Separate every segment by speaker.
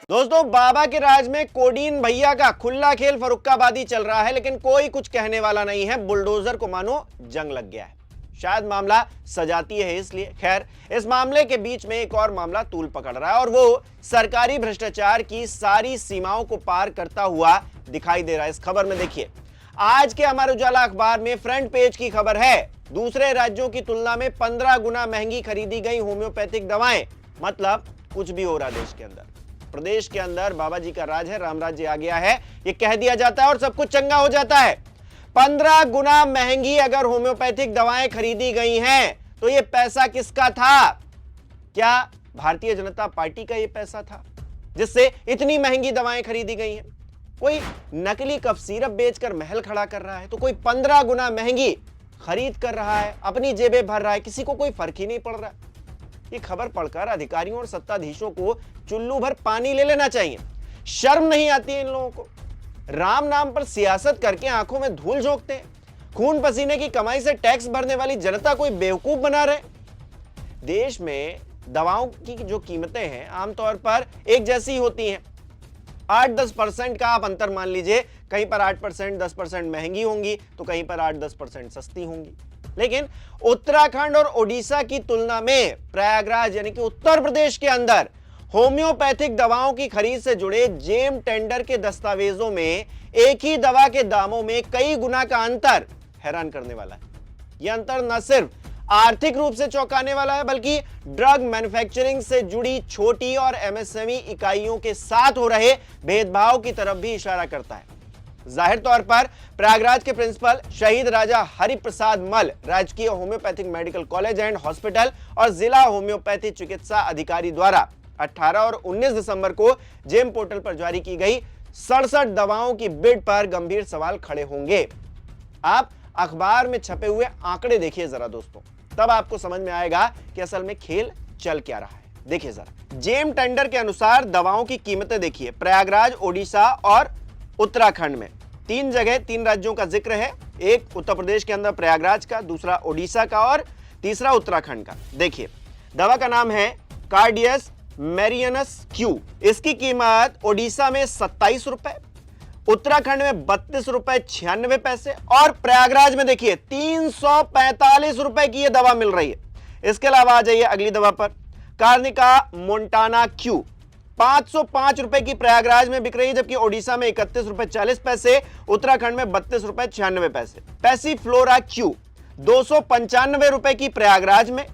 Speaker 1: दोस्तों, बाबा के राज में कोडीन भैया का खुला खेल फरुक्काबादी चल रहा है, लेकिन कोई कुछ कहने वाला नहीं है। बुलडोजर को मानो जंग लग गया है। शायद मामला सजाती है इसलिए। खैर, इस मामले के बीच में एक और मामला तूल पकड़ रहा है और वो सरकारी भ्रष्टाचार की सारी सीमाओं को पार करता हुआ दिखाई दे रहा है। इस खबर में देखिए, आज के अमर उजाला अखबार में फ्रंट पेज की खबर है, दूसरे राज्यों की तुलना में 15 गुना महंगी खरीदी गई होम्योपैथिक दवाएं। मतलब कुछ भी हो रहा देश के अंदर। प्रदेश के अंदर बाबा जी का राज है, राम राज्य आ गया है, ये कह दिया जाता है और सब कुछ चंगा हो जाता है। 15 गुना महंगी अगर होम्योपैथिक दवाएं खरीदी गई हैं, तो ये पैसा किसका था? क्या भारतीय जनता पार्टी का ये पैसा था जिससे इतनी महंगी दवाएं खरीदी गई हैं? कोई नकली कफ सिरप बेचकर महल खड़ा कर रहा है, तो कोई 15 गुना महंगी खरीद कर रहा है, अपनी जेबें भर रहा है, किसी को कोई फर्क ही नहीं पड़ रहा। ये खबर पढ़कर अधिकारियों और सत्ताधीशों को चुल्लू भर पानी ले लेना चाहिए। शर्म नहीं आती है इन लोगों को? राम नाम पर सियासत करके आंखों में धूल झोंकते हैं। खून पसीने की कमाई से टैक्स भरने वाली जनता कोई बेवकूफ बना रहे। देश में दवाओं की जो कीमतें हैं आमतौर पर एक जैसी होती हैं। 8-10% का आप अंतर मान लीजिए, कहीं पर 8% 10% महंगी होंगी तो कहीं पर 8-10% सस्ती होंगी। लेकिन उत्तराखंड और ओडिशा की तुलना में प्रयागराज यानी कि उत्तर प्रदेश के अंदर होम्योपैथिक दवाओं की खरीद से जुड़े जेम टेंडर के दस्तावेजों में एक ही दवा के दामों में कई गुना का अंतर हैरान करने वाला है। यह अंतर न सिर्फ आर्थिक रूप से चौंकाने वाला है, बल्कि ड्रग मैन्युफैक्चरिंग से जुड़ी छोटी और एमएसएमई इकाइयों के साथ हो रहे भेदभाव की तरफ भी इशारा करता है। जाहिर तौर पर प्रयागराज के प्रिंसिपल शहीद राजा हरिप्रसाद मल राजकीय homeopathic medical college and hospital और जिला होम्योपैथी चिकित्सा अधिकारी द्वारा 18 और 19 दिसंबर को जेम पोर्टल पर जारी की गई 67 दवाओं की बिड पर गंभीर सवाल खड़े होंगे। आप अखबार में छपे हुए आंकड़े देखिए जरा दोस्तों, तब आपको समझ में आएगा कि असल में खेल चल क्या रहा है। देखिए जरा, जेम टेंडर के अनुसार दवाओं की कीमतें देखिए। प्रयागराज, ओडिशा और उत्तराखंड में 3 जगह 3 राज्यों का जिक्र है। एक उत्तर प्रदेश के अंदर प्रयागराज का, दूसरा ओडिशा का और तीसरा उत्तराखंड का। देखिए, दवा का नाम है कार्डियस मेरियनस क्यू। इसकी कीमत ओडिशा में 27 रुपए, उत्तराखंड में 32 रुपए 96 पैसे और प्रयागराज में देखिए 345 रुपए की यह दवा मिल रही है। इसके अलावा आ जाइए अगली दवा पर, कार्निका मोंटाना क्यू 505 रुपए की प्रयागराज में बिक रही है, जबकि ओडिशा में 31 रुपए 40 पैसे, उत्तराखंड में 32 रुपए 96 पैसे। पैसीफ्लोरा क्यू 295 रुपए की प्रयागराज में,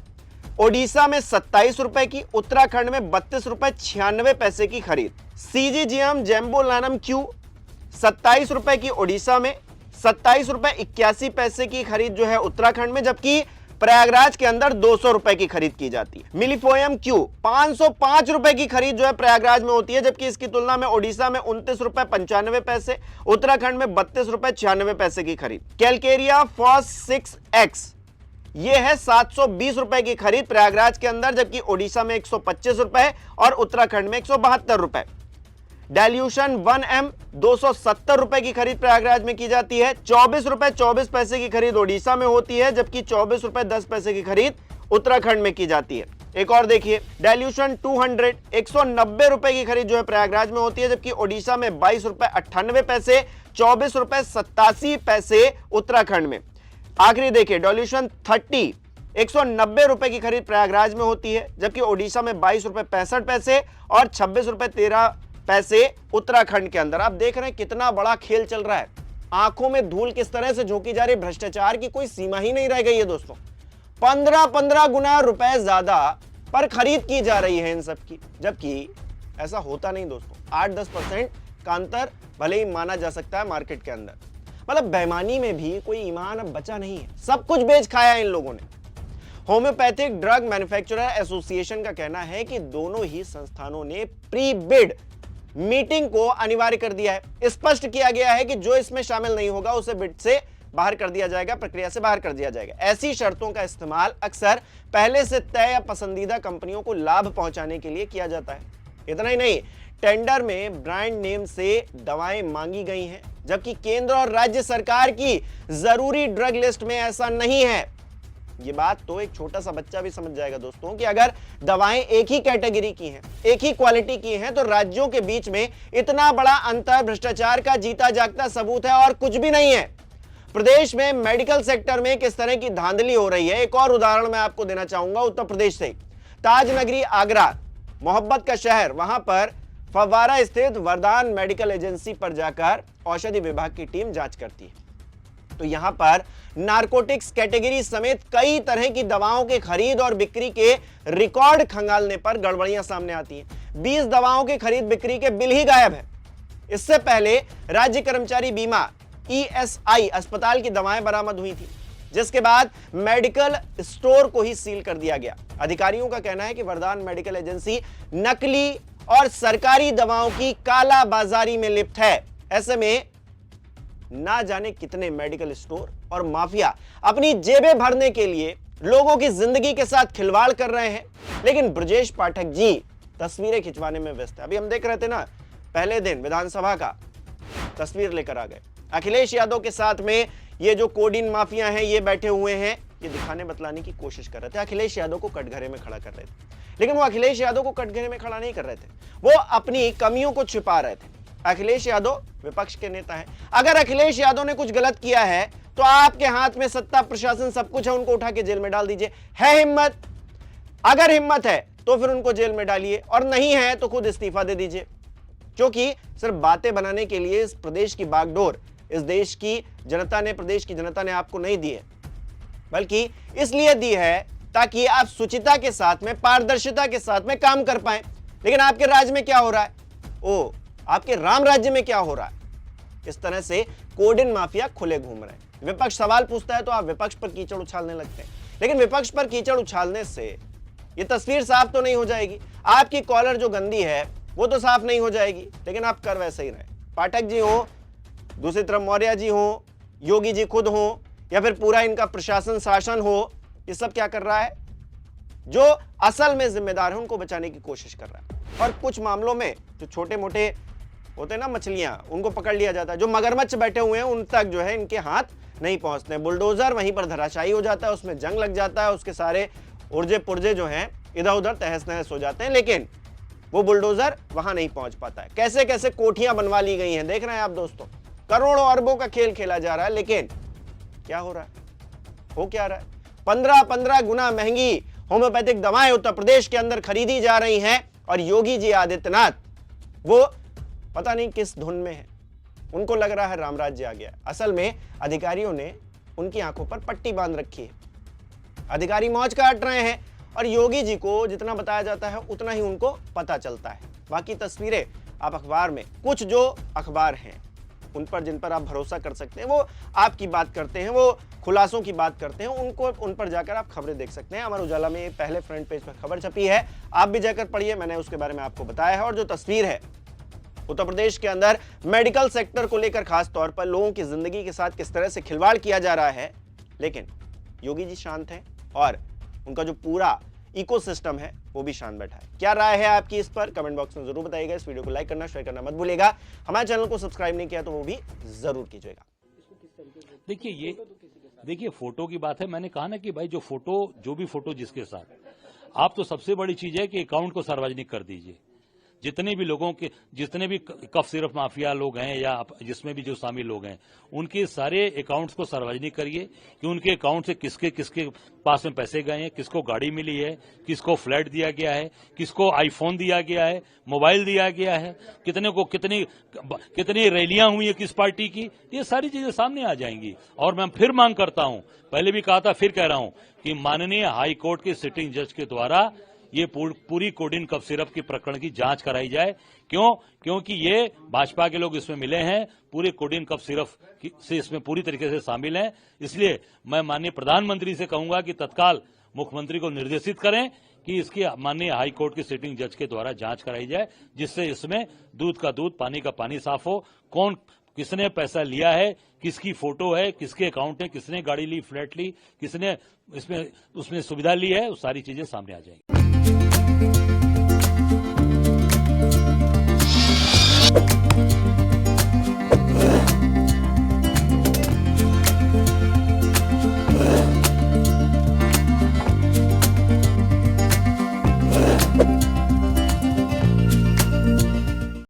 Speaker 1: ओडिशा में 27 रुपए की, उत्तराखंड में 32 रुपए 96 पैसे की खरीद। सीजीजीएम जैम्बोलानम क्यू 27 रुपए की ओडिशा में, 27 रुपए 81 पैसे की खरीद जो है उत्तराखंड में, जबकि प्रयागराज के अंदर 200 रुपए की खरीद की जाती है। मिलिफोयम क्यू 505 रुपए की खरीद जो है प्रयागराज में होती है, जबकि इसकी तुलना में ओडिशा में 29 रुपए 95 पैसे, उत्तराखंड में 32 रुपए 96 पैसे की खरीद। कैलकेरिया फॉस 6X ये है 720 रुपए की खरीद प्रयागराज के अंदर, जबकि ओडिशा में 125 रुपए और उत्तराखंड में 172 रुपए। डाइल्यूशन 1M 270 रुपए की खरीद प्रयागराज में की जाती है, 24 रुपए 24 पैसे की खरीद ओडिशा में होती है, जबकि 24 रुपए 10 पैसे की खरीद उत्तराखंड में की जाती है। एक और देखिए, डाइल्यूशन 200 190 रुपए की खरीद जो है प्रयागराज में होती है, जबकि ओडिशा में 22 रुपए 98 पैसे, 24 रुपए 87 पैसे उत्तराखंड में। आखिरी देखिए, डाइल्यूशन 30 190 रुपए की खरीद प्रयागराज में होती है, जबकि ओडिशा में 22 रुपए 65 पैसे और 26 रुपए 13 पैसे उत्तराखंड के अंदर। आप देख रहे हैं कितना बड़ा खेल चल रहा है। आंखों में धूल किस तरह से झोंकी जा रही, भ्रष्टाचार की कोई सीमा ही नहीं रह गई है दोस्तों। 15-15 गुना रुपए ज्यादा पर खरीद की जा रही है इन सब की, जबकि ऐसा होता नहीं दोस्तों। 8-10% का अंतर भले ही माना जा सकता है मार्केट के अंदर, मतलब बेईमानी में भी कोई ईमान अब बचा नहीं है। सब कुछ बेच खाया इन लोगों ने। होम्योपैथिक ड्रग मैन्युफैक्चरर एसोसिएशन का कहना है कि दोनों ही संस्थानों ने प्री बिड मीटिंग को अनिवार्य कर दिया है। स्पष्ट किया गया है कि जो इसमें शामिल नहीं होगा उसे बिड से बाहर कर दिया जाएगा, प्रक्रिया से बाहर कर दिया जाएगा। ऐसी शर्तों का इस्तेमाल अक्सर पहले से तय या पसंदीदा कंपनियों को लाभ पहुंचाने के लिए किया जाता है। इतना ही नहीं, टेंडर में ब्रांड नेम से दवाएं मांगी गई हैं, जबकि केंद्र और राज्य सरकार की जरूरी ड्रग लिस्ट में ऐसा नहीं है। ये बात तो एक छोटा सा बच्चा भी समझ जाएगा दोस्तों कि अगर दवाएं एक ही कैटेगरी की हैं, एक ही क्वालिटी की हैं, तो राज्यों के बीच में इतना बड़ा अंतर भ्रष्टाचार का जीता जागता सबूत है और कुछ भी नहीं है। प्रदेश में मेडिकल सेक्टर में किस तरह की धांधली हो रही है, एक और उदाहरण मैं आपको देना चाहूंगा उत्तर प्रदेश से। ताज नगरी आगरा, मोहब्बत का शहर, वहां पर फव्वारा स्थित वरदान मेडिकल एजेंसी पर जाकर औषधि विभाग की टीम जांच करती है। तो यहां पर नारकोटिक्स कैटेगरी समेत कई तरह की दवाओं के खरीद और बिक्री के रिकॉर्ड खंगालने पर गड़बड़ियां सामने आती हैं। 20 दवाओं के खरीद बिक्री के बिल ही गायब है। इससे पहले राज्य कर्मचारी बीमा ESI अस्पताल की दवाएं बरामद हुई थी, जिसके बाद मेडिकल स्टोर को ही सील कर दिया गया। अधिकारियों का कहना है कि वरदान मेडिकल एजेंसी नकली और सरकारी दवाओं की कालाबाजारी में लिप्त है। ऐसे में ना जाने कितने मेडिकल स्टोर और माफिया अपनी जेबें भरने के लिए लोगों की जिंदगी के साथ खिलवाड़ कर रहे हैं। लेकिन ब्रजेश पाठक जी तस्वीरें खिंचवाने में व्यस्त है। अभी हम देख रहे थे ना, पहले दिन विधानसभा का तस्वीर लेकर आ गए। अखिलेश यादव के साथ में ये जो कोडीन माफिया हैं ये बैठे हुए हैं, ये दिखाने बतलाने की कोशिश कर रहे थे। अखिलेश यादव को कटघरे में खड़ा कर रहे थे, लेकिन वो अखिलेश यादव को कटघरे में खड़ा नहीं कर रहे थे, वो अपनी कमियों को छिपा रहे थे। अखिलेश यादव विपक्ष के नेता हैं। अगर अखिलेश यादव ने कुछ गलत किया है तो आपके हाथ में सत्ता, प्रशासन सब कुछ है, उनको उठा के जेल में डाल दीजिए। है हिम्मत? अगर हिम्मत है तो फिर उनको जेल में डालिए, और नहीं है तो खुद इस्तीफा दे दीजिए। क्योंकि सिर्फ बातें बनाने के लिए इस प्रदेश की बागडोर इस देश की जनता ने, प्रदेश की जनता ने आपको नहीं दी है, बल्कि इसलिए दी है ताकि आप सुचिता के साथ में, पारदर्शिता के साथ में काम कर पाएं। लेकिन आपके राज्य में क्या हो रहा है? ओ, आपके राम राज्य में क्या हो रहा है? इस तरह से कोडिन माफिया खुले घूम रहे हैं। विपक्ष सवाल पूछता है तो आप विपक्ष पर कीचड़ उछालने लगते हैं। लेकिन विपक्ष पर कीचड़ उछालने से ये तस्वीर साफ तो नहीं हो जाएगी, आपकी कॉलर जो गंदी है वो तो साफ नहीं हो जाएगी, लेकिन आप कर वैसे ही रहे। पाठक जी हो, दूसरी तरफ मौर्य जी हो, योगी जी खुद हो, या फिर पूरा इनका प्रशासन, शासन हो, ये सब क्या कर रहा है? जो असल में जिम्मेदार है उनको बचाने की कोशिश कर रहा है। और कुछ मामलों में जो छोटे मोटे होते हैं ना मछलियां, उनको पकड़ लिया जाता है। जो मगरमच्छ बैठे हुए हैं उन तक जो है इनके हाथ नहीं पहुंचते। बुलडोजर वहीं पर धराशायी हो जाता है, उसमें जंग लग जाता है, उसके सारे उर्जे पुर्जे जो हैं इधर उधर तहस नहस हो जाते हैं, लेकिन वो बुलडोजर वहां नहीं पहुंच पाता है। कैसे कैसे कोठियां बनवा ली गई हैं, देख रहे हैं आप दोस्तों। करोड़ों अरबों का खेल खेला जा रहा है, लेकिन क्या हो रहा है? हो क्या रहा है? 15 गुना महंगी होम्योपैथिक दवाएं उत्तर प्रदेश के अंदर खरीदी जा रही हैं, और योगी जी आदित्यनाथ वो पता नहीं किस धुन में है। उनको लग रहा है राम राज्य आ गया। असल में अधिकारियों ने उनकी आंखों पर पट्टी बांध रखी है। अधिकारी मौज काट रहे हैं, और योगी जी को जितना बताया जाता है उतना ही उनको पता चलता है। बाकी तस्वीरें आप अखबार में, कुछ जो अखबार हैं उन पर, जिन पर आप भरोसा कर सकते हैं, वो आपकी बात करते हैं, वो खुलासों की बात करते हैं, उनको उन पर जाकर आप खबरें देख सकते हैं। अमर उजाला में पहले फ्रंट पेज पर खबर छपी है, आप भी जाकर पढ़िए, मैंने उसके बारे में आपको बताया है। और जो तस्वीर है उत्तर प्रदेश के अंदर मेडिकल सेक्टर को लेकर खास तौर पर लोगों की जिंदगी के साथ किस तरह से खिलवाड़ किया जा रहा है, लेकिन योगी जी शांत हैं और उनका जो पूरा इकोसिस्टम है वो भी शांत बैठा है। क्या राय है आपकी इस पर? कमेंट बॉक्स में जरूर बताइएगा। इस वीडियो को लाइक करना, शेयर करना मत भूलिएगा। हमारे चैनल को सब्सक्राइब नहीं किया तो वो भी जरूर कीजिएगा।
Speaker 2: देखिए फोटो की बात है। मैंने कहा ना कि भाई जो भी फोटो जिसके साथ, आप तो सबसे बड़ी चीज है कि अकाउंट को सार्वजनिक कर दीजिए। जितने भी लोगों के, जितने भी कफ सिरप माफिया लोग हैं या जिसमें भी जो शामिल लोग हैं, उनके सारे अकाउंट्स को सार्वजनिक करिए कि उनके अकाउंट से किसके किसके पास में पैसे गए हैं, किसको गाड़ी मिली है, किसको फ्लैट दिया गया है, किसको आईफोन दिया गया है, मोबाइल दिया गया है, कितने को कितनी रैलियां हुई है किस पार्टी की, ये सारी चीजें सामने आ जाएंगी। और मैं फिर मांग करता हूं, पहले भी कहा था, फिर कह रहा हूं कि माननीय हाई कोर्ट के सिटिंग जज के द्वारा ये पूरी कोडिन कफ सिरप की प्रकरण की जांच कराई जाए। क्योंकि ये भाजपा के लोग इसमें मिले हैं, पूरे कोडिन कफ सिरप से इसमें पूरी तरीके से शामिल हैं। इसलिए मैं माननीय प्रधानमंत्री से कहूंगा कि तत्काल मुख्यमंत्री को निर्देशित करें कि इसकी माननीय हाई कोर्ट के सिटिंग जज के द्वारा जांच कराई जाए, जिससे इसमें दूध का दूध, पानी का पानी साफ हो। कौन किसने पैसा लिया है, किसकी फोटो है, किसके अकाउंट है, किसने गाड़ी ली, फ्लैट ली, किसने उसमें सुविधा ली है, वो सारी चीजें सामने आ जाएंगी।
Speaker 3: Thank you.